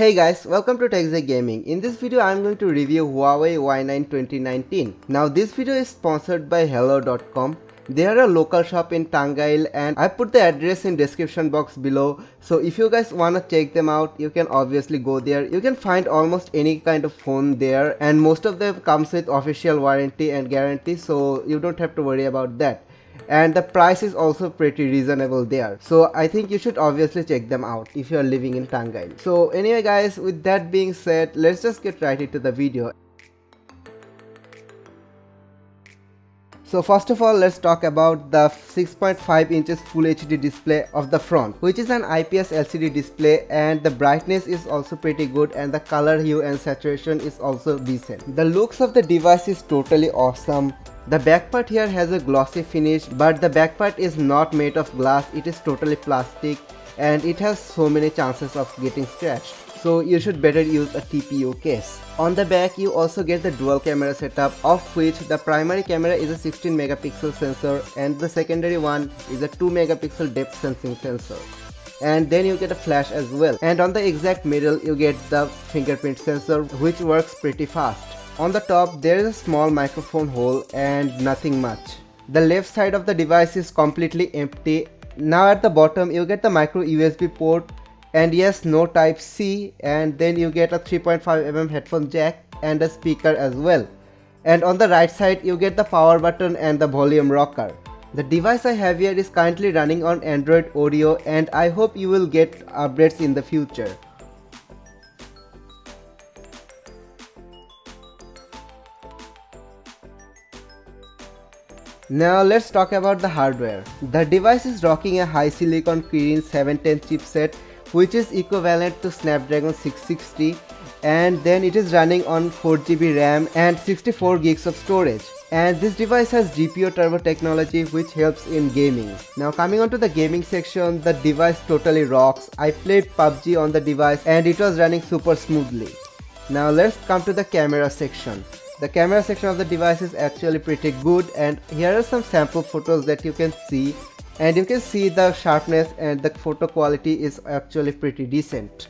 Hey guys, welcome to Tangail Gaming. In this video I am going to review Huawei Y9 2019. Now this video is sponsored by hello.com. They are a local shop in Tangail and I put the address in description box below. So if you guys wanna check them out, you can obviously go there. You can find almost any kind of phone there and most of them comes with official warranty and guarantee, so you don't have to worry about that. And the price is also pretty reasonable there, so I think you should obviously check them out if you are living in Tangail. So anyway guys, with that being said, let's just get right into the video. So first of all, let's talk about the 6.5 inches Full HD display of the front, which is an IPS LCD display, and the brightness is also pretty good and the color hue and saturation is also decent. The looks of the device is totally awesome. The back part here has a glossy finish, but the back part is not made of glass, it is totally plastic and it has so many chances of getting scratched. So you should better use a TPU case. On the back you also get the dual camera setup, of which the primary camera is a 16 megapixel sensor and the secondary one is a 2 megapixel depth sensing sensor. And then you get a flash as well. And on the exact middle you get the fingerprint sensor, which works pretty fast. On the top there is a small microphone hole and nothing much. The left side of the device is completely empty. Now at the bottom you get the micro USB port, and yes, no type C, and then you get a 3.5mm headphone jack and a speaker as well. And on the right side you get the power button and the volume rocker. The device I have here is currently running on Android Oreo and I hope you will get updates in the future. Now let's talk about the hardware. The device is rocking a high silicon Kirin 710 chipset, which is equivalent to Snapdragon 660, and then it is running on 4GB RAM and 64 gigs of storage. And this device has GPU turbo technology, which helps in gaming. Now coming on to the gaming section, the device totally rocks. I played PUBG on the device and it was running super smoothly. Now let's come to the camera section. The camera section of the device is actually pretty good, and here are some sample photos that you can see, and you can see the sharpness and the photo quality is actually pretty decent.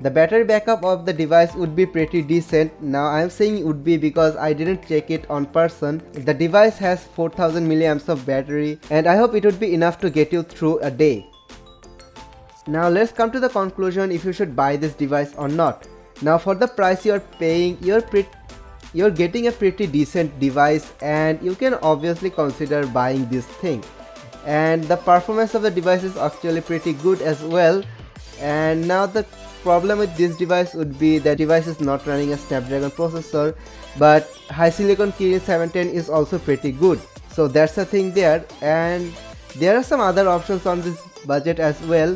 The battery backup of the device would be pretty decent. Now I am saying would be because I didn't check it on person. The device has 4000 milliamps of battery and I hope it would be enough to get you through a day. Now let's come to the conclusion if you should buy this device or not. Now for the price you are paying, you're getting a pretty decent device and you can obviously consider buying this thing. And the performance of the device is actually pretty good as well. And now the problem with this device would be that device is not running a Snapdragon processor, but high silicon Kirin 710 is also pretty good. So that's the thing there, and there are some other options on this budget as well.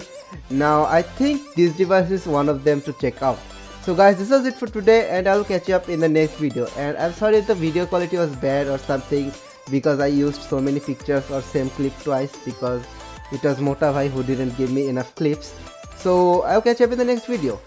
Now I think this device is one of them to check out. So guys, this was it for today and I'll catch you up in the next video. And I'm sorry if the video quality was bad or something, because I used so many pictures or same clip twice because it was motavai who didn't give me enough clips. So I'll catch you up in the next video.